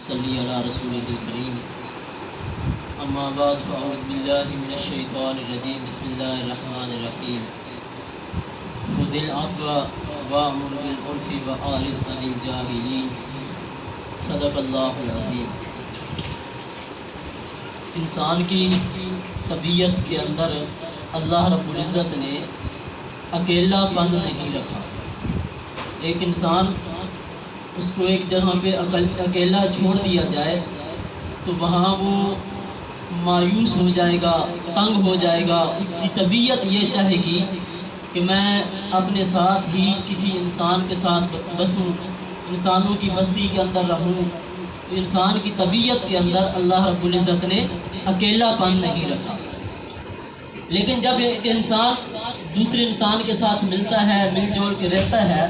صلی علی رسول الکریم اما بعد فاعوذ باللہ من الشیطان الرجیم بسم اللہ الرحمن الرحیم خذ العفو وامر بالعرف واعرض عن الجاہلین صدق اللہ العظیم۔ انسان کی طبیعت کے اندر اللہ رب العزت نے اکیلا پن نہیں رکھا۔ ایک انسان اس کو ایک جگہ پہ اکیلا چھوڑ دیا جائے تو وہاں وہ مایوس ہو جائے گا، تنگ ہو جائے گا۔ اس کی طبیعت یہ چاہے گی کہ میں اپنے ساتھ ہی کسی انسان کے ساتھ بسوں، انسانوں کی بستی کے اندر رہوں۔ انسان کی طبیعت کے اندر اللہ رب العزت نے اکیلا پن نہیں رکھا۔ لیکن جب ایک انسان دوسرے انسان کے ساتھ ملتا ہے، مل جول کے رہتا ہے،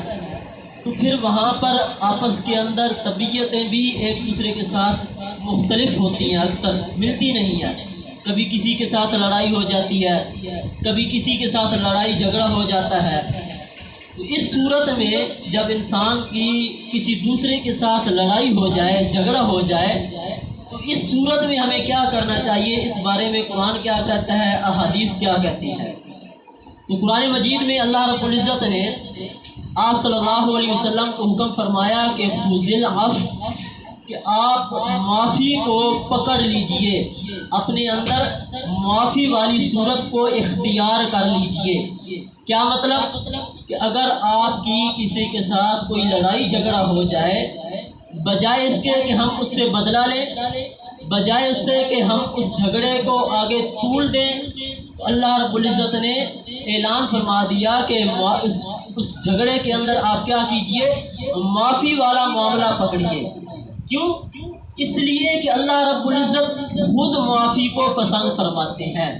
تو پھر وہاں پر آپس کے اندر طبیعتیں بھی ایک دوسرے کے ساتھ مختلف ہوتی ہیں، اکثر ملتی نہیں ہیں۔ کبھی کسی کے ساتھ لڑائی ہو جاتی ہے، کبھی کسی کے ساتھ لڑائی جھگڑا ہو جاتا ہے۔ تو اس صورت میں جب انسان کی کسی دوسرے کے ساتھ لڑائی ہو جائے، جھگڑا ہو جائے، تو اس صورت میں ہمیں کیا کرنا چاہیے، اس بارے میں قرآن کیا کہتا ہے، احادیث کیا کہتی ہے۔ تو قرآن مجید میں اللہ رب العزت نے آپ صلی اللہ علیہ وسلم کو حکم فرمایا کہ خذ العفو، کہ آپ معافی کو پکڑ لیجئے، اپنے اندر معافی والی صورت کو اختیار کر لیجئے۔ کیا مطلب کہ اگر آپ کی کسی کے ساتھ کوئی لڑائی جھگڑا ہو جائے، بجائے اس کے کہ ہم اس سے بدلہ لیں، بجائے اس سے کہ ہم اس جھگڑے کو آگے طول دیں، تو اللہ رب العزت نے اعلان فرما دیا کہ اس جھگڑے کے اندر آپ کیا کیجئے، معافی والا معاملہ پکڑیے۔ کیوں؟ اس لیے کہ اللہ رب العزت خود معافی کو پسند فرماتے ہیں۔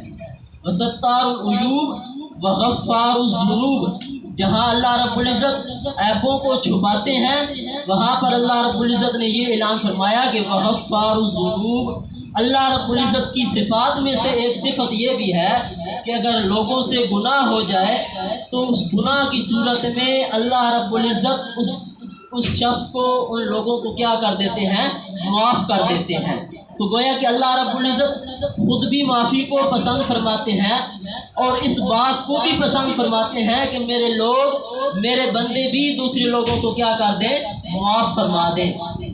وستار العیوب وغفار الذنوب، جہاں اللہ رب العزت عیبوں کو چھپاتے ہیں، وہاں پر اللہ رب العزت نے یہ اعلان فرمایا کہ وغفار الذنوب۔ اللہ رب العزت کی صفات میں سے ایک صفت یہ بھی ہے کہ اگر لوگوں سے گناہ ہو جائے تو اس گناہ کی صورت میں اللہ رب العزت اس شخص کو، ان لوگوں کو کیا کر دیتے ہیں، معاف کر دیتے ہیں۔ تو گویا کہ اللہ رب العزت خود بھی معافی کو پسند فرماتے ہیں اور اس بات کو بھی پسند فرماتے ہیں کہ میرے لوگ، میرے بندے بھی دوسرے لوگوں کو کیا کر دیں، معاف فرما دیں۔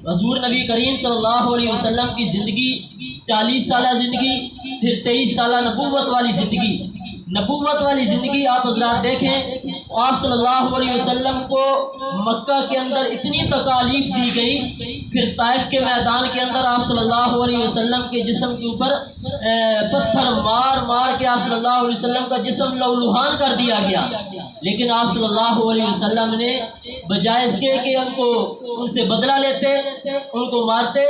حضور نبی کریم صلی اللہ علیہ وسلم کی زندگی 40 سالہ زندگی، پھر 23 سالہ نبوت والی زندگی۔ نبوت والی زندگی آپ حضرات دیکھیں، آپ صلی اللہ علیہ وسلم کو مکہ کے اندر اتنی تکالیف دی گئی، پھر طائف کے میدان کے اندر آپ صلی اللہ علیہ وسلم کے جسم کے اوپر پتھر مار مار کے آپ صلی اللہ علیہ وسلم کا جسم لہولہان کر دیا گیا، لیکن آپ صلی اللہ علیہ وسلم نے بجائے اس کے کہ ان سے بدلہ لیتے، ان کو مارتے،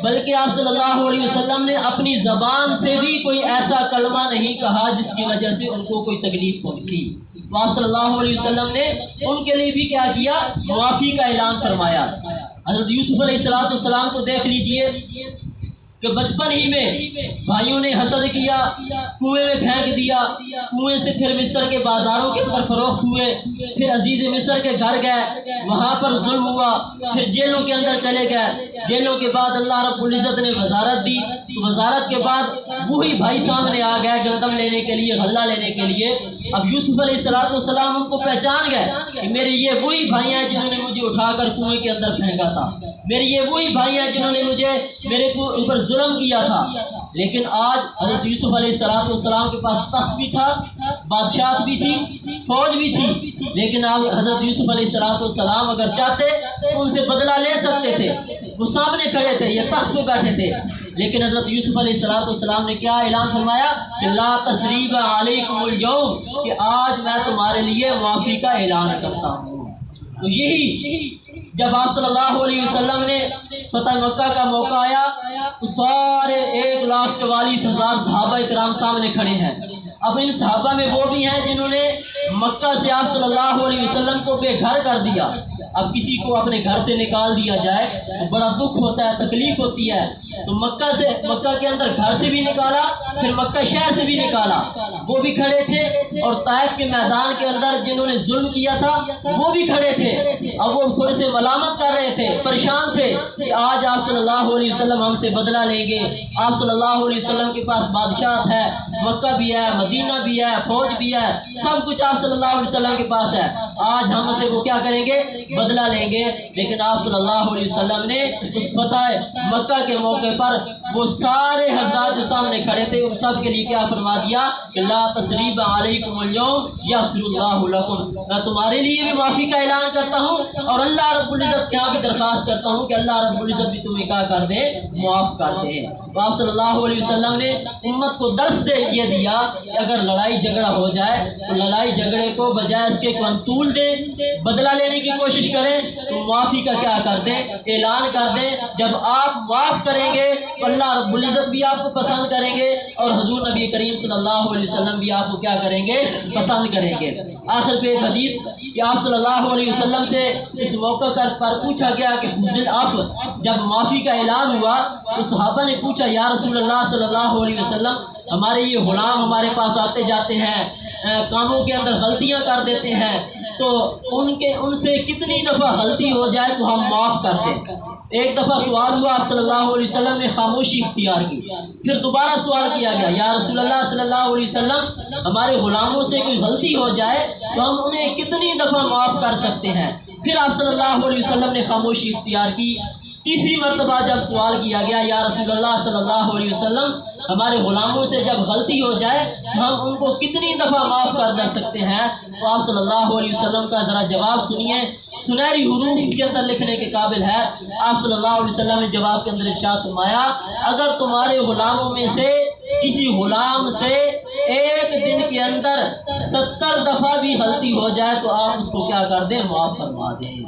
بلکہ آپ صلی اللہ علیہ وسلم نے اپنی زبان سے بھی کوئی ایسا کلمہ نہیں کہا جس کی وجہ سے ان کو کوئی تکلیف پہنچتی۔ تو آپ صلی اللہ علیہ وسلم نے ان کے لیے بھی کیا کیا، معافی کا اعلان فرمایا۔ حضرت یوسف علیہ السلام کو دیکھ لیجئے کہ بچپن ہی میں بھائیوں نے حسد کیا، کنویں میں پھینک دیا، کنویں سے پھر مصر کے بازاروں کے اندر فروخت ہوئے، پھر عزیز مصر کے گھر گئے، وہاں پر ظلم ہوا، پھر جیلوں کے اندر چلے گئے۔ جیلوں کے بعد اللہ رب العزت نے وزارت دی، تو وزارت کے بعد وہی بھائی سامنے آ گئے گندم لینے کے لیے، غلہ لینے کے لیے۔ اب یوسف علیہ السلام ان کو پہچان گئے کہ میرے یہ وہی بھائی ہیں جنہوں نے مجھے اٹھا کر کنویں کے اندر پھینکا تھا، میرے یہ وہی بھائی ہیں جنہوں نے میرے اوپر ظلم کیا تھا۔ لیکن آج حضرت یوسف علیہ السلام کے پاس تخت بھی تھا، بادشاہت بھی تھی، فوج بھی تھی، لیکن آپ حضرت یوسف علیہ السلام اگر چاہتے تو ان سے بدلہ لے سکتے تھے، وہ سامنے کھڑے تھے، یہ تخت پہ بیٹھے تھے۔ لیکن حضرت یوسف علیہ السلام نے کیا اعلان فرمایا کہ لا تثریب علیکم اليوم، کہ آج میں تمہارے لیے معافی کا اعلان کرتا ہوں۔ تو یہی جب آپ صلی اللہ علیہ وسلم نے فتح مکہ کا موقع آیا تو سارے 1,44,000 صحابہ کرام سامنے کھڑے ہیں۔ اب ان صحابہ میں وہ بھی ہیں جنہوں نے مکہ سے آپ صلی اللہ علیہ وسلم کو بے گھر کر دیا۔ اب کسی کو اپنے گھر سے نکال دیا جائے تو بڑا دکھ ہوتا ہے، تکلیف ہوتی ہے، تو مکہ کے اندر گھر سے بھی نکالا، پھر مکہ شہر سے بھی نکالا، وہ بھی کھڑے تھے، اور طائف کے میدان کے اندر جنہوں نے ظلم کیا تھا وہ بھی کھڑے تھے۔ اب وہ تھوڑے سے ملامت کر رہے تھے، پریشان تھے کہ آج آپ صلی اللہ علیہ وسلم ہم سے بدلہ لیں گے، آپ صلی اللہ علیہ وسلم کے پاس بادشاہت ہے، مکہ بھی ہے، مدینہ بھی ہے، فوج بھی ہے، سب کچھ آپ صلی اللہ علیہ وسلم کے پاس ہے، آج ہم سے وہ کیا کریں گے؟ بدلہ لیں گے۔ لیکن آپ صلی اللہ علیہ وسلم نے اس فتح مکہ کے موقع پر وہ سارے حضرات جو سامنے کھڑے تھے ان سب کے لیے کیا فرما دیا کہ لا تثریب علیکم اليوم یغفر اللہ لکم، میں تمہارے لیے بھی معافی کا اعلان کرتا ہوں، اور اللہ رب العزت کے یہاں بھی درخواست کرتا ہوں کہ اللہ رب العزت بھی تمہیں کیا کر دے؟ معاف کر دے۔ آپ صلی اللہ علیہ وسلم نے امت کو درس یہ دیا کہ اگر لڑائی جھگڑا ہو جائے تو لڑائی جھگڑے کو بجائے اس کے ہم طول دیں، بدلہ لینے کی کوشش کریں، تو معافی کا کیا کر دیں؟ اعلان کر دیں۔ جب آپ معاف کریں گے تو اللہ رب العزت بھی آپ کو پسند کریں گے، اور حضور نبی کریم صلی اللہ علیہ وسلم بھی آپ کو کیا کریں گے؟ پسند کریں گے۔ آخر پہ ایک حدیث کہ آپ صلی اللہ علیہ وسلم سے اس موقع پر پوچھا گیا کہ حضل عفو، جب معافی کا اعلان ہوا تو صحابہ نے پوچھا یا رسول اللہ صلی اللہ علیہ وسلم، ہمارے یہ غلام ہمارے پاس آتے جاتے ہیں، کاموں کے اندر غلطیاں کر دیتے ہیں، تو ان سے کتنی دفعہ غلطی ہو جائے تو ہم معاف کر دیں؟ ایک دفعہ سوال ہوا، آپ صلی اللہ علیہ وسلم نے خاموشی اختیار کی، پھر دوبارہ سوال کیا گیا یا رسول اللہ صلی اللہ علیہ وسلم، ہمارے غلاموں سے کوئی غلطی ہو جائے تو ہم انہیں کتنی دفعہ معاف کر سکتے ہیں؟ پھر آپ صلی اللہ علیہ وسلم نے خاموشی اختیار کی۔ تیسری مرتبہ جب سوال کیا گیا یا رسول اللہ صلی اللہ علیہ وسلم، ہمارے غلاموں سے جب غلطی ہو جائے تو ہم ان کو کتنی دفعہ معاف کر دے سکتے ہیں؟ تو آپ صلی اللہ علیہ وسلم کا ذرا جواب سنیے، سنہری حروف کے اندر لکھنے کے قابل ہے۔ آپ صلی اللہ علیہ وسلم نے جواب کے اندر ارشاد فرمایا، اگر تمہارے غلاموں میں سے کسی غلام سے ایک دن کے اندر 70 دفعہ بھی غلطی ہو جائے تو آپ اس کو کیا کر دیں؟ معاف فرما دیں۔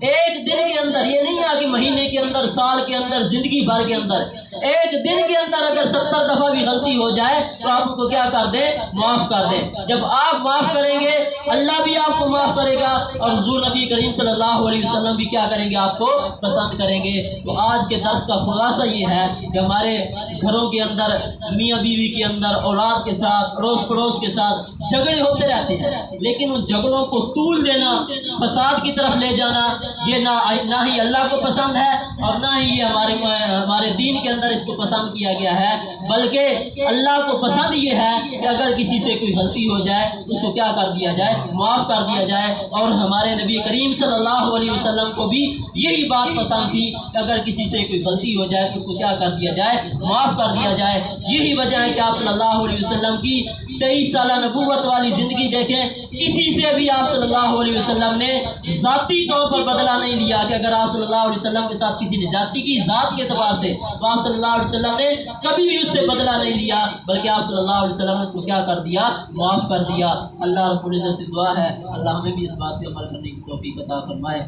ایک دن کے اندر، یہ نہیں ہے کہ مہینے کے اندر، سال کے اندر، زندگی بھر کے اندر، ایک دن کے اندر اگر 70 دفعہ بھی غلطی ہو جائے تو آپ ان کو کیا کر دیں؟ معاف کر دیں۔ جب آپ معاف کریں گے اللہ بھی آپ کو معاف کرے گا، اور حضور نبی کریم صلی اللہ علیہ وسلم بھی کیا کریں گے؟ آپ کو پسند کریں گے۔ تو آج کے درس کا خلاصہ یہ ہے کہ ہمارے گھروں کے اندر، میاں بیوی کے اندر، اولاد کے ساتھ، اڑوس پڑوس کے ساتھ جھگڑے ہوتے رہتے ہیں، لیکن ان جھگڑوں کو طول دینا، فساد کی طرف لے جانا، یہ نہ ہی اللہ کو پسند ہے، اور نہ ہی یہ ہمارے دین کے اندر اس کو پسند کیا گیا ہے، بلکہ اللہ کو پسند یہ ہے کہ اگر کسی سے کوئی غلطی ہو جائے تو اس کو کیا کر دیا جائے؟ معاف کر دیا جائے۔ اور ہمارے نبی کریم صلی اللہ علیہ وسلم کو بھی یہی بات پسند تھی کہ اگر کسی سے کوئی غلطی ہو جائے تو اس کو کیا کر دیا جائے؟ معاف کر دیا جائے۔ یہی وجہ ہے کہ آپ صلی اللہ علیہ وسلم کی 23 سالہ نبوت والی زندگی دیکھیں، کسی سے بھی آپ صلی اللہ علیہ وسلم نے ذاتی طور پر بدلہ نہیں لیا کہ اگر آپ صلی اللہ علیہ وسلم کے ساتھ کسی نے ذاتی کی ذات کے اعتبار سے، تو آپ صلی اللہ علیہ وسلم نے کبھی بھی اس سے بدلہ نہیں لیا، بلکہ آپ صلی اللہ علیہ وسلم نے اس کو کیا کر دیا؟ معاف کر دیا۔ اللہ رب العزت سے دعا ہے اللہ ہمیں بھی اس بات پہ عمل کرنے کی توفیق عطا فرمائے۔